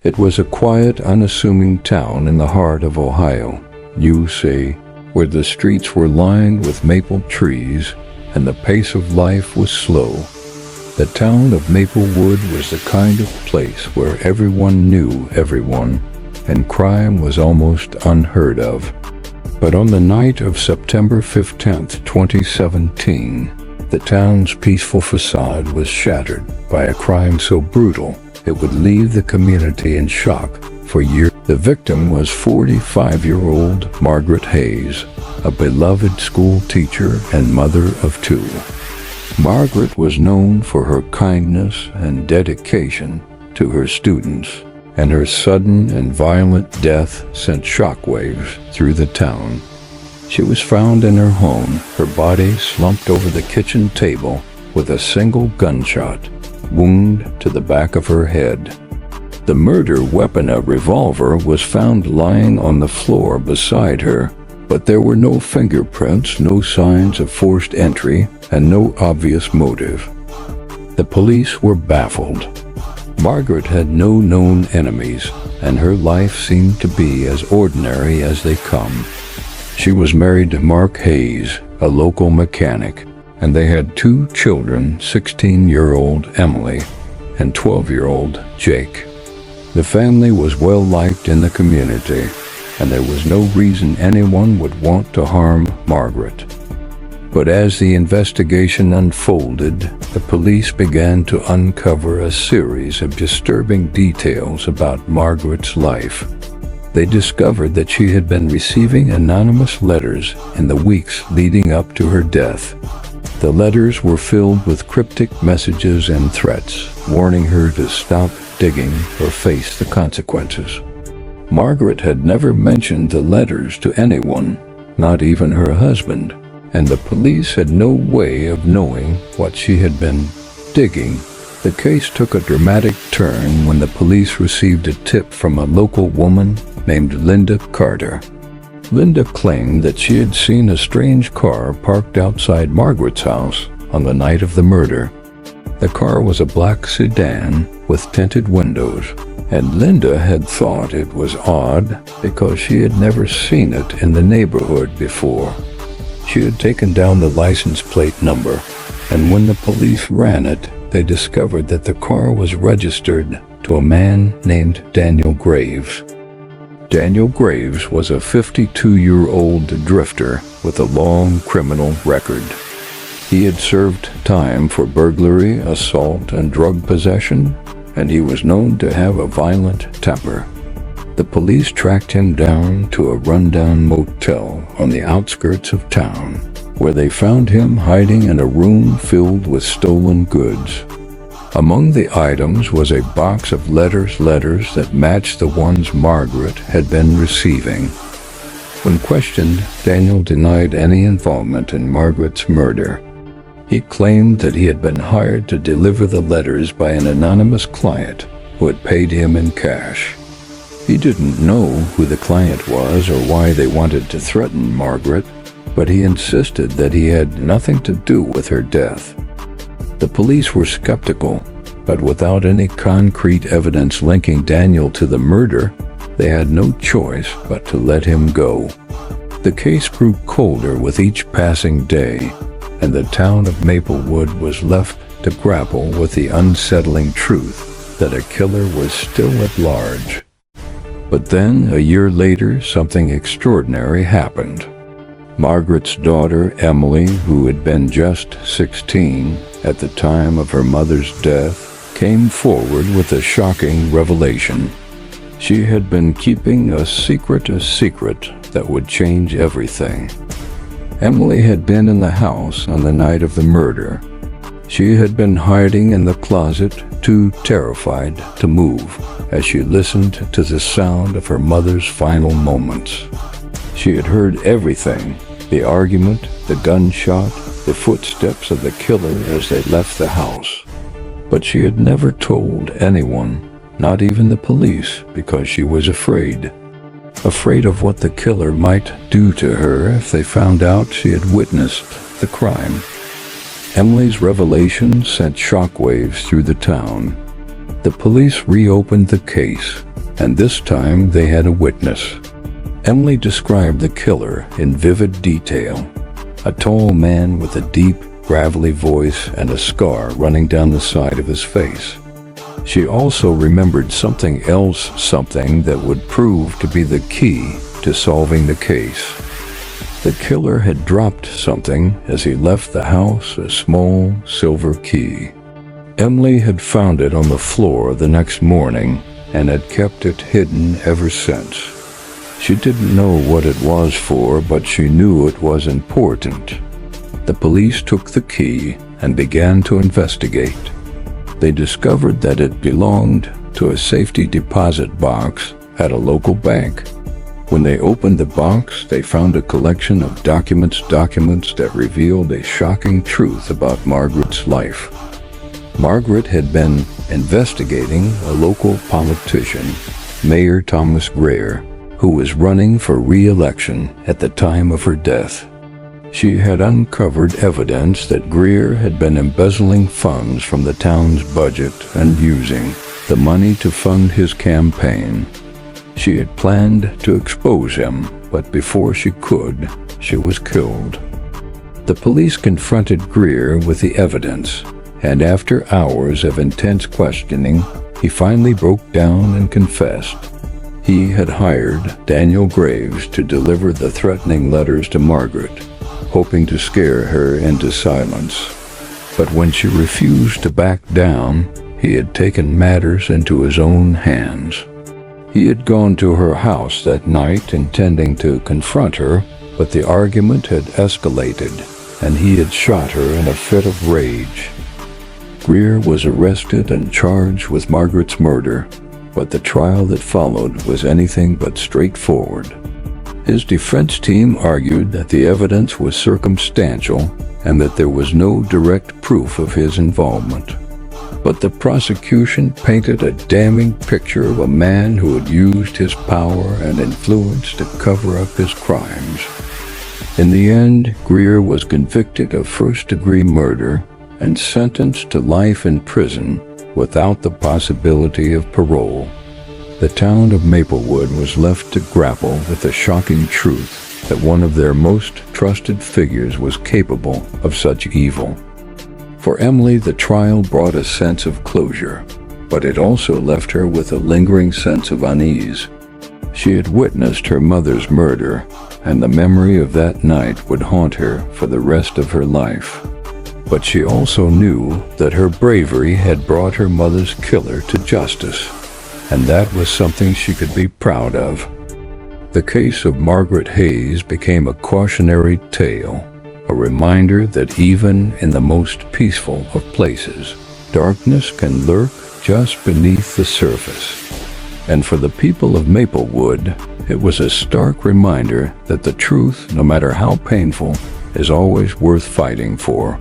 It was a quiet, unassuming town in the heart of Ohio, USA, where the streets were lined with maple trees and the pace of life was slow. The town of Maplewood was the kind of place where everyone knew everyone, and crime was almost unheard of. But on the night of September 15th, 2017, the town's peaceful facade was shattered by a crime so brutal it would leave the community in shock for years. The victim was 45-year-old Margaret Hayes, a beloved school teacher and mother of two. Margaret was known for her kindness and dedication to her students, and her sudden and violent death sent shockwaves through the town. She was found in her home, her body slumped over the kitchen table with a single gunshot wound to the back of her head. The murder weapon, a revolver, was found lying on the floor beside her, but there were no fingerprints, no signs of forced entry, and no obvious motive. The police were baffled. Margaret had no known enemies, and her life seemed to be as ordinary as they come. She was married to Mark Hayes, a local mechanic, and they had two children, 16-year-old Emily and 12-year-old Jake. The family was well liked in the community, and there was no reason anyone would want to harm Margaret. But as the investigation unfolded, the police began to uncover a series of disturbing details about Margaret's life. They discovered that she had been receiving anonymous letters in the weeks leading up to her death. The letters were filled with cryptic messages and threats, warning her to stop digging or face the consequences. Margaret had never mentioned the letters to anyone, not even her husband, and the police had no way of knowing what she had been digging. The case took a dramatic turn when the police received a tip from a local woman named Linda Carter. Linda claimed that she had seen a strange car parked outside Margaret's house on the night of the murder. The car was a black sedan with tinted windows, and Linda had thought it was odd because she had never seen it in the neighborhood before. She had taken down the license plate number, and when the police ran it, they discovered that the car was registered to a man named Daniel Graves. Daniel Graves was a 52-year-old drifter with a long criminal record. He had served time for burglary, assault, and drug possession, and he was known to have a violent temper. The police tracked him down to a rundown motel on the outskirts of town, where they found him hiding in a room filled with stolen goods. Among the items was a box of letters that matched the ones Margaret had been receiving. When questioned, Daniel denied any involvement in Margaret's murder. He claimed that he had been hired to deliver the letters by an anonymous client who had paid him in cash. He didn't know who the client was or why they wanted to threaten Margaret, but he insisted that he had nothing to do with her death. The police were skeptical, but without any concrete evidence linking Daniel to the murder, they had no choice but to let him go. The case grew colder with each passing day, and the town of Maplewood was left to grapple with the unsettling truth that a killer was still at large. But then, a year later, something extraordinary happened. Margaret's daughter, Emily, who had been just 16 at the time of her mother's death, came forward with a shocking revelation. She had been keeping a secret that would change everything. Emily had been in the house on the night of the murder. She had been hiding in the closet, too terrified to move, as she listened to the sound of her mother's final moments. She had heard everything: the argument, the gunshot, the footsteps of the killer as they left the house. But she had never told anyone, not even the police, because she was afraid. Afraid of what the killer might do to her if they found out she had witnessed the crime. Emily's revelation sent shockwaves through the town. The police reopened the case, and this time they had a witness. Emily described the killer in vivid detail. A tall man with a deep, gravelly voice and a scar running down the side of his face. She also remembered something else, something that would prove to be the key to solving the case. The killer had dropped something as he left the house, a small silver key. Emily had found it on the floor the next morning and had kept it hidden ever since. She didn't know what it was for, but she knew it was important. The police took the key and began to investigate. They discovered that it belonged to a safety deposit box at a local bank. When they opened the box, they found a collection of documents that revealed a shocking truth about Margaret's life. Margaret had been investigating a local politician, Mayor Thomas Greer, who was running for re-election at the time of her death. She had uncovered evidence that Greer had been embezzling funds from the town's budget and using the money to fund his campaign. She had planned to expose him, but before she could, she was killed. The police confronted Greer with the evidence, and after hours of intense questioning, he finally broke down and confessed. He had hired Daniel Graves to deliver the threatening letters to Margaret, hoping to scare her into silence. But when she refused to back down, he had taken matters into his own hands. He had gone to her house that night intending to confront her, but the argument had escalated, and he had shot her in a fit of rage. Greer was arrested and charged with Margaret's murder, but the trial that followed was anything but straightforward. His defense team argued that the evidence was circumstantial and that there was no direct proof of his involvement. But the prosecution painted a damning picture of a man who had used his power and influence to cover up his crimes. In the end, Greer was convicted of first-degree murder and sentenced to life in prison without the possibility of parole. The town of Maplewood was left to grapple with the shocking truth that one of their most trusted figures was capable of such evil. For Emily, the trial brought a sense of closure, but it also left her with a lingering sense of unease. She had witnessed her mother's murder, and the memory of that night would haunt her for the rest of her life. But she also knew that her bravery had brought her mother's killer to justice, and that was something she could be proud of. The case of Margaret Hayes became a cautionary tale, a reminder that even in the most peaceful of places, darkness can lurk just beneath the surface. And for the people of Maplewood, it was a stark reminder that the truth, no matter how painful, is always worth fighting for.